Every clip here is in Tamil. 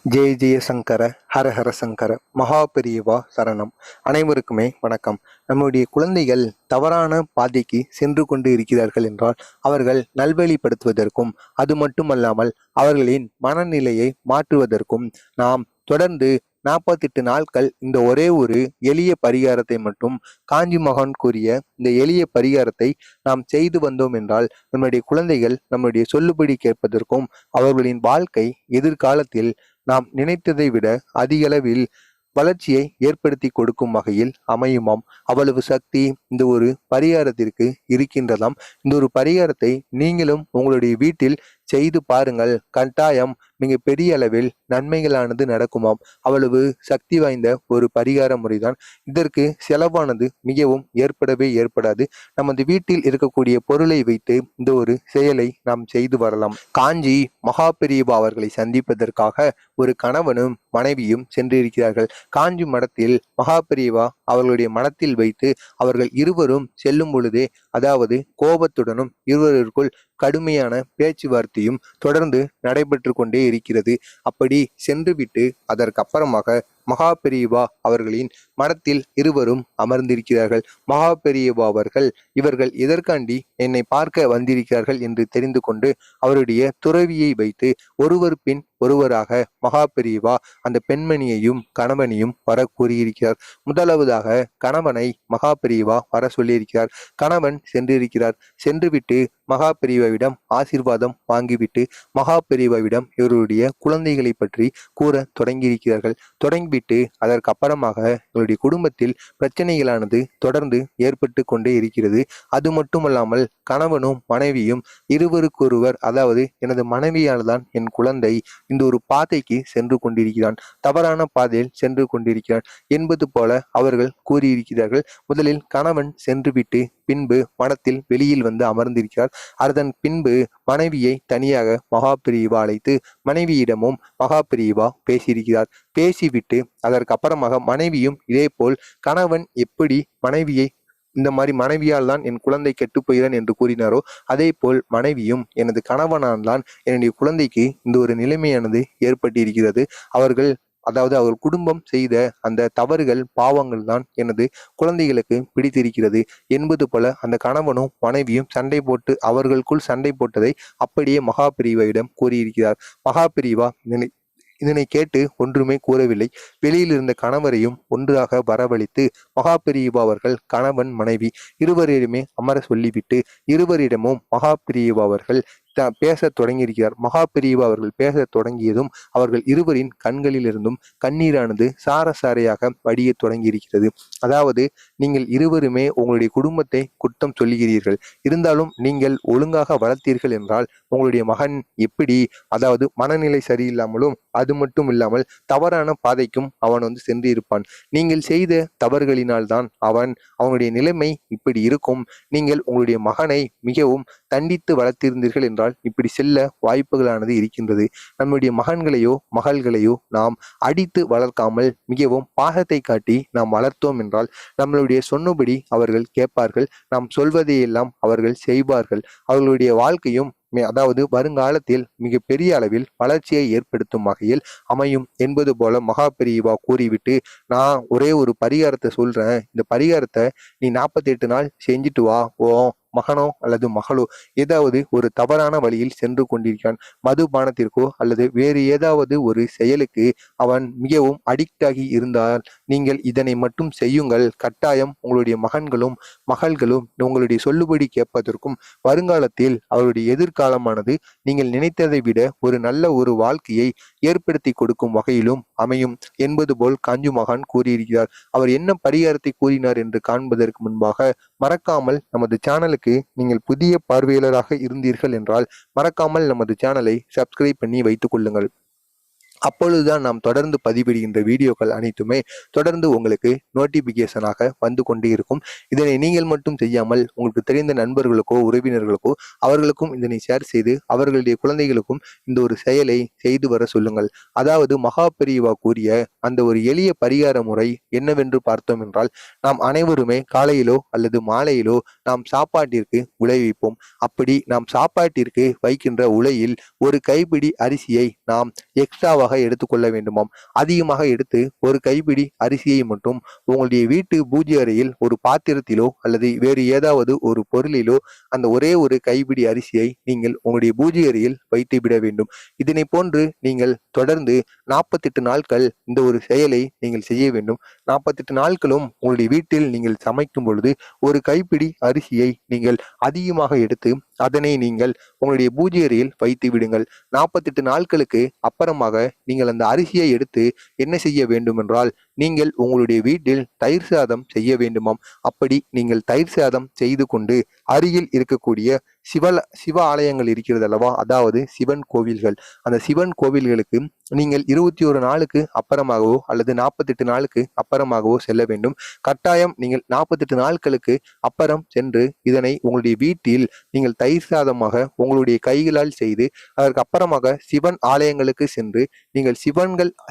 ஜெய ஜெய சங்கர ஹர ஹர சங்கர மகா பெரியவா சரணம். அனைவருக்குமே வணக்கம். நம்முடைய குழந்தைகள் தவறான பாதைக்கு சென்று கொண்டு இருக்கிறார்கள் என்றால் அவர்கள் நல்வழிப்படுத்துவதற்கும் அது மட்டுமல்லாமல் அவர்களின் மனநிலையை மாற்றுவதற்கும் நாம் தொடர்ந்து 48 நாட்கள் இந்த ஒரே ஒரு எளிய பரிகாரத்தை மட்டும் காஞ்சி மகான் கூறிய இந்த எளிய பரிகாரத்தை நாம் செய்து வந்தோம் என்றால் நம்முடைய குழந்தைகள் நம்முடைய சொல்லுபடி கேட்பதற்கும் அவர்களின் வாழ்க்கை எதிர்காலத்தில் நாம் நினைத்ததை விட அதிகளவில் வளர்ச்சியை ஏற்படுத்தி கொடுக்கும் வகையில் அமையுமாம். அவ்வளவு சக்தி இந்த ஒரு பரிகாரத்திற்கு இருக்கின்றதாம். இந்த ஒரு பரிகாரத்தை நீங்களும் உங்களுடைய வீட்டில் செய்து பாருங்கள். கட்டாயம் மிக பெரிய அளவில் நன்மைகளானது நடக்குமாம். அவ்வளவு சக்தி வாய்ந்த ஒரு பரிகார முறைதான். இதற்கு செலவானது மிகவும் ஏற்படாது. நமது வீட்டில் இருக்கக்கூடிய பொருளை வைத்து இந்த ஒரு செயலை நாம் செய்து வரலாம். காஞ்சி மகா பெரியவா அவர்களை சந்திப்பதற்காக ஒரு கணவனும் மனைவியும் சென்றிருக்கிறார்கள். காஞ்சி மடத்தில் மகா பெரியவா அவர்களுடைய மனத்தில் வைத்து அவர்கள் இருவரும் செல்லும் பொழுதே, அதாவது கோபத்துடனும் இருவருக்குள் கடுமையான பேச்சுவார்த்தையும் தொடர்ந்து நடைபெற்று கொண்டே இருக்கிறது. அப்படி சென்றுவிட்டு அதற்கு அப்புறமாக மகா பெரியவா அவர்களின் மடத்தில் இருவரும் அமர்ந்திருக்கிறார்கள். மகா பெரியவா அவர்கள் இவர்கள் எதற்காண்டி என்னை பார்க்க வந்திருக்கிறார்கள் என்று தெரிந்து கொண்டு அவருடைய துறவியை வைத்து ஒருவர் பின் ஒருவராக மகா பெரியவா அந்த பெண்மணியையும் கணவனையும் வர கூறியிருக்கிறார். முதலாவதாக கணவனை மகா பெரியவா வர சொல்லியிருக்கிறார். கணவன் சென்றிருக்கிறார். சென்றுவிட்டு மகா பெரியவாவிடம் ஆசீர்வாதம் வாங்கிவிட்டு மகா பெரியவாவிடம் இவருடைய குழந்தைகளை பற்றி கூற தொடங்கியிருக்கிறார்கள். தொடங்கிவிட்டு அதற்கு அப்புறமாக இவருடைய குடும்பத்தில் பிரச்சனைகளானது தொடர்ந்து ஏற்பட்டு கொண்டே இருக்கிறது. அது மட்டுமல்லாமல் கணவனும் மனைவியும் இருவருக்கொருவர், அதாவது எனது மனைவியால்தான் என் குழந்தை இந்த ஒரு பாதைக்கு சென்று கொண்டிருக்கிறான், தவறான பாதையில் சென்று கொண்டிருக்கிறான் என்பது போல அவர்கள் கூறியிருக்கிறார்கள். முதலில் கணவன் சென்றுவிட்டு பின்பு மடத்தில் வெளியில் வந்து அமர்ந்திருக்கிறார். அதன் பின்பு மனைவியை தனியாக மகா பெரியவா அழைத்து மனைவியிடமும் மகா பெரியவா பேசியிருக்கிறார். பேசிவிட்டு அதற்கு அப்புறமாக மனைவியும் இதே போல் கணவன் எப்படி மனைவியை இந்த மாதிரி மனைவியால் தான் என் குழந்தை கெட்டு போகிறான் என்று கூறினாரோ அதே போல் மனைவியும் எனது கணவனால் தான் என்னுடைய குழந்தைக்கு இந்த ஒரு நிலைமையானது ஏற்பட்டிருக்கிறது. அவர்கள், அதாவது அவர் குடும்பம் செய்த அந்த தவறுகள் பாவங்கள் தான் எனது குழந்தைகளுக்கு பிடித்திருக்கிறது என்பது போல அந்த கணவனும் மனைவியும் சண்டை போட்டு அவர்களுக்குள் சண்டை போட்டதை அப்படியே மகா பெரியவாவிடம் கூறியிருக்கிறார். மகா பெரியவா இதனை கேட்டு ஒன்றுமே கூறவில்லை. வெளியில் இருந்த கணவரையும் ஒன்றாக வரவழைத்து மகா பெரியவா அவர்கள் கணவன் மனைவி இருவரிடமே அமர சொல்லிவிட்டு இருவரிடமும் மகா பெரியவா அவர்கள் பேசத் தொடங்கியிருக்கிறார். மகா பெரியவா அவர்கள் பேசத் தொடங்கியதும் அவர்கள் இருவரின் கண்களிலிருந்தும் கண்ணீரானது சாரையாக வடிய தொடங்கியிருக்கிறது. அதாவது நீங்கள் இருவருமே உங்களுடைய குடும்பத்தை குற்றம் சொல்லுகிறீர்கள், இருந்தாலும் நீங்கள் ஒழுங்காக வளர்த்தீர்கள் என்றால் உங்களுடைய மகன் எப்படி, அதாவது மனநிலை சரியில்லாமலும் அது மட்டும் இல்லாமல் தவறான பாதைக்கும் அவன் சென்று இருப்பான். நீங்கள் செய்த தவறுகளினால் தான் அவனுடைய நிலைமை இப்படி இருக்கும். நீங்கள் உங்களுடைய மகனை மிகவும் தண்டித்து வளர்த்திருந்தீர்கள் என்றால் இப்படி செல்ல வாய்ப்புகளானது இருக்கின்றது. நம்முடைய மகன்களையோ மகள்களையோ நாம் அடித்து வளர்க்காமல் மிகவும் பாசத்தை காட்டி நாம் வளர்த்தோம் என்றால் நம்மளுடைய சொன்னபடி அவர்கள் கேட்பார்கள். நாம் சொல்வதையெல்லாம் அவர்கள் செய்வார்கள். அவர்களுடைய வாழ்க்கையும், அதாவது வருங்காலத்தில் மிக பெரிய அளவில் வளர்ச்சியை ஏற்படுத்தும் வகையில் அமையும் என்பது போல மகா பெரியவா கூறிவிட்டு, நான் ஒரே ஒரு பரிகாரத்தை சொல்றேன், இந்த பரிகாரத்தை நீ 48 நாள் செஞ்சுட்டு வா. மகனோ அல்லது மகளோ ஏதாவது ஒரு தவறான வழியில் சென்று கொண்டிருக்கிறான், மதுபானத்திற்கோ அல்லது வேறு ஏதாவது ஒரு செயலுக்கு அவன் மிகவும் அடிக்ட் ஆகி இருந்தால் நீங்கள் இதனை மட்டும் செய்யுங்கள். கட்டாயம் உங்களுடைய மகன்களும் மகள்களும் உங்களுடைய சொல்லுபடி கேட்பதற்கும் வருங்காலத்தில் அவருடைய எதிர்காலமானது நீங்கள் நினைத்ததை விட ஒரு நல்ல ஒரு வாழ்க்கையை ஏற்படுத்தி கொடுக்கும் வகையிலும் அமையும் என்பது போல் காஞ்சி மகான் கூறியிருக்கிறார். அவர் என்ன பரிகாரத்தை கூறினார் என்று காண்பதற்கு முன்பாக மறக்காமல் நமது சேனலுக்கு நீங்கள் புதிய பார்வையாளராக இருந்தீர்கள் என்றால் மறக்காமல் நமது சேனலை சப்ஸ்கிரைப் பண்ணி வைத்துக் கொள்ளுங்கள். அப்பொழுதுதான் நாம் தொடர்ந்து பதிவிடுகின்ற வீடியோக்கள் அனைத்துமே தொடர்ந்து உங்களுக்கு நோட்டிபிகேஷனாக வந்து கொண்டே இருக்கும். இதனை நீங்கள் மட்டும் செய்யாமல் உங்களுக்கு தெரிந்த நண்பர்களுக்கோ உறவினர்களுக்கோ அவர்களுக்கும் இதனை ஷேர் செய்து அவர்களுடைய குழந்தைகளுக்கும் இந்த ஒரு செயலை செய்து வர சொல்லுங்கள். அதாவது மகா பெரியவா கூறிய அந்த ஒரு எளிய பரிகார முறை என்னவென்று பார்த்தோம் என்றால், நாம் அனைவருமே காலையிலோ அல்லது மாலையிலோ நாம் சாப்பாட்டிற்கு உலை வைப்போம். அப்படி நாம் சாப்பாட்டிற்கு வைக்கின்ற உலையில் ஒரு கைப்பிடி அரிசியை நாம் எக்ஸ்ட்ராவாக அதிகமாக எடுத்துக்கொள்ள வேண்டுமாம். அதிகமாக எடுத்து ஒரு கைப்பிடி அரிசியை மட்டும் உங்களுடைய வீட்டு பூஜை அறையில் ஒரு பாத்திரத்திலோ அல்லது வேறு ஏதாவது ஒரு பொருளிலோ அந்த ஒரே ஒரு கைப்பிடி அரிசியை நீங்கள் உங்களுடைய பூஜை அறையில் வைத்து விட வேண்டும். இதனை போன்று நீங்கள் தொடர்ந்து 48 நாட்கள் இந்த ஒரு செயலை நீங்கள் செய்ய வேண்டும். 48 நாட்களும் உங்களுடைய வீட்டில் நீங்கள் சமைக்கும் பொழுது ஒரு கைப்பிடி அரிசியை நீங்கள் அதிகமாக எடுத்து அதனை நீங்கள் உங்களுடைய பூஜை அறையில் வைத்து விடுங்கள். 48 நாட்களுக்கு அப்புறமாக நீங்கள் அந்த அரிசியை எடுத்து என்ன செய்ய வேண்டும் என்றால், நீங்கள் உங்களுடைய வீட்டில் தயிர் சாதம் செய்ய வேண்டுமாம். அப்படி நீங்கள் தயிர் சாதம் செய்து கொண்டு அருகில் இருக்கக்கூடிய சிவ ஆலயங்கள் இருக்கிறது அல்லவா, அதாவது சிவன் கோவில்கள், அந்த சிவன் கோவில்களுக்கு நீங்கள் 21 நாளுக்கு அப்புறமாகவோ அல்லது 48 நாளுக்கு அப்புறமாகவோ செல்ல வேண்டும். கட்டாயம் நீங்கள் 48 நாட்களுக்கு அப்புறம் சென்று இதனை உங்களுடைய வீட்டில் நீங்கள் தயிர் சாதமாக உங்களுடைய கைகளால் செய்து அதற்கு அப்புறமாக சிவன் ஆலயங்களுக்கு சென்று நீங்கள்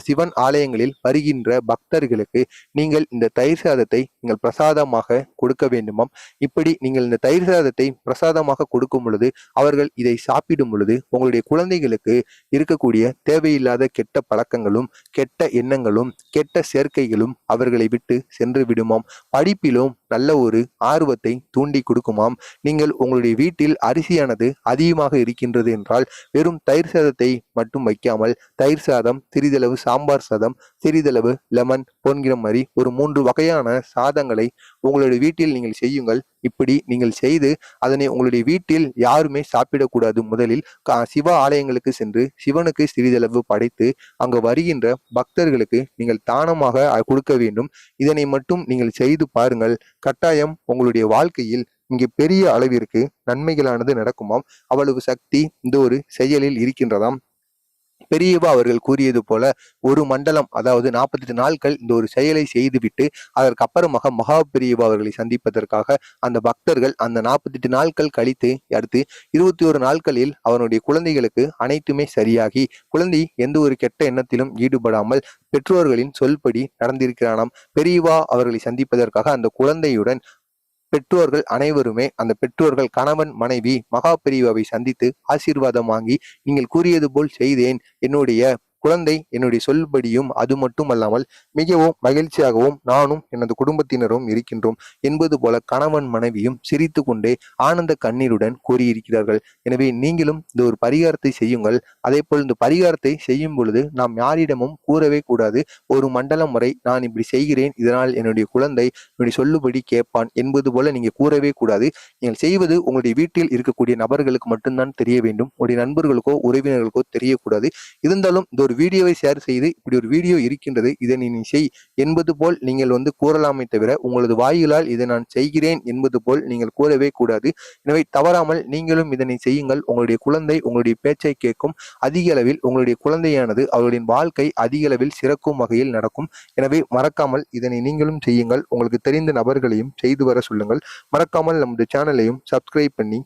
சிவன் ஆலயங்களில் வருகின்ற பக்தர்களுக்கு நீங்கள் இந்த தயிர் சாதத்தை நீங்கள் பிரசாதமாக கொடுக்க வேண்டுமாம். இப்படி நீங்கள் இந்த தயிர் சாதத்தை பிரசாதமாக கொடுக்கும் பொழுது அவர்கள் இதை சாப்பிடும் பொழுது உங்களுடைய குழந்தைகளுக்கு இருக்கக்கூடிய தேவையில்லாத கெட்ட பழக்கங்களும் கெட்ட எண்ணங்களும் கெட்ட சேர்க்கைகளும் அவர்களை விட்டு சென்று விடுமாம். படிப்பிலும் நல்ல ஒரு ஆர்வத்தை தூண்டி கொடுக்குமாம். நீங்கள் உங்களுடைய வீட்டில் அரிசியானது அதிகமாக இருக்கின்றது என்றால் வெறும் தயிர் சாதத்தை மட்டும் வைக்காமல் தயிர் சாதம், சிறிதளவு சாம்பார் சாதம், சிறிதளவு லெமன் போன்கிற மாதிரி ஒரு 3 வகையான சாதங்களை உங்களுடைய வீட்டில் நீங்கள் செய்யுங்கள். இப்படி நீங்கள் செய்து அதனை உங்களுடைய வீட்டில் யாருமே சாப்பிடக்கூடாது. முதலில் சிவ ஆலயங்களுக்கு சென்று சிவனுக்கு சிறிதளவு படைத்து அங்கு வருகின்ற பக்தர்களுக்கு நீங்கள் தானமாக கொடுக்க வேண்டும். இதனை மட்டும் நீங்கள் செய்து பாருங்கள். கட்டாயம் உங்களுடைய வாழ்க்கையில் இங்கே பெரிய அளவிற்கு நன்மைகளானது நடக்குமாம். அவ்வளவு சக்தி இந்த ஒரு செயலில் இருக்கின்றதாம். பெரியவா அவர்கள் கூறியது போல ஒரு மண்டலம், அதாவது 48 நாட்கள் இந்த ஒரு செயலை செய்துவிட்டு அதற்கு அப்புறமாக மகா பெரியவா அவர்களை சந்திப்பதற்காக அந்த பக்தர்கள் அந்த 48 நாட்கள் கழித்து அடுத்து 21 நாட்களில் அவனுடைய குழந்தைகளுக்கு அனைத்துமே சரியாகி குழந்தை எந்த ஒரு கெட்ட எண்ணத்திலும் ஈடுபடாமல் பெற்றோர்களின் சொல்படி நடந்திருக்கிறானாம். பெரியவா அவர்களை சந்திப்பதற்காக அந்த குழந்தையுடன் பெற்றோர்கள் அனைவருமே அந்த பெற்றோர்கள் கணவன் மனைவி மகா பெரியவாவை சந்தித்து ஆசீர்வாதம் வாங்கி, நீங்கள் கூறியது போல் செய்தேன், என்னுடைய குழந்தை என்னுடைய சொல்படியும் அது மட்டுமல்லாமல் மிகவும் மகிழ்ச்சியாகவும் நானும் எனது குடும்பத்தினரும் இருக்கின்றோம் என்பது போல கணவன் மனைவியும் சிரித்து கொண்டே ஆனந்த கண்ணீருடன் கூறியிருக்கிறார்கள். எனவே நீங்களும் இந்த ஒரு பரிகாரத்தை செய்யுங்கள். அதே போல் இந்த பரிகாரத்தை செய்யும் பொழுது நாம் யாரிடமும் கூறவே கூடாது. ஒரு மண்டலம் வரை நான் இப்படி செய்கிறேன், இதனால் என்னுடைய குழந்தை என்னுடைய சொல்லுபடி கேட்பான் என்பது போல நீங்க கூறவே கூடாது. நீங்கள் செய்வது உங்களுடைய வீட்டில் இருக்கக்கூடிய நபர்களுக்கு மட்டும்தான் தெரிய வேண்டும். உங்களுடைய நண்பர்களுக்கோ உறவினர்களுக்கோ தெரியக்கூடாது. இருந்தாலும் இந்த ஒரு வீடியோவை ஷேர் செய்து இப்படி ஒரு வீடியோ இருக்கின்றது, இதை நீ செய் என்பது போல் நீங்கள் கூறலாமே தவிர உங்களது வாயிலால் இதை நான் செய்கிறேன் என்பது போல் நீங்கள் கூறவே கூடாது. எனவே தவறாமல் நீங்களும் இதனை செய்யுங்கள். உங்களுடைய குழந்தை உங்களுடைய பேச்சை கேட்கும். அதிக அளவில் உங்களுடைய குழந்தையானது அவர்களின் வாழ்க்கை அதிக அளவில் சிறக்கும் வகையில் நடக்கும். எனவே மறக்காமல் இதனை நீங்களும் செய்யுங்கள். உங்களுக்கு தெரிந்த நபர்களையும் செய்து வர சொல்லுங்கள். மறக்காமல் நமது சேனலையும் சப்ஸ்கிரைப் பண்ணி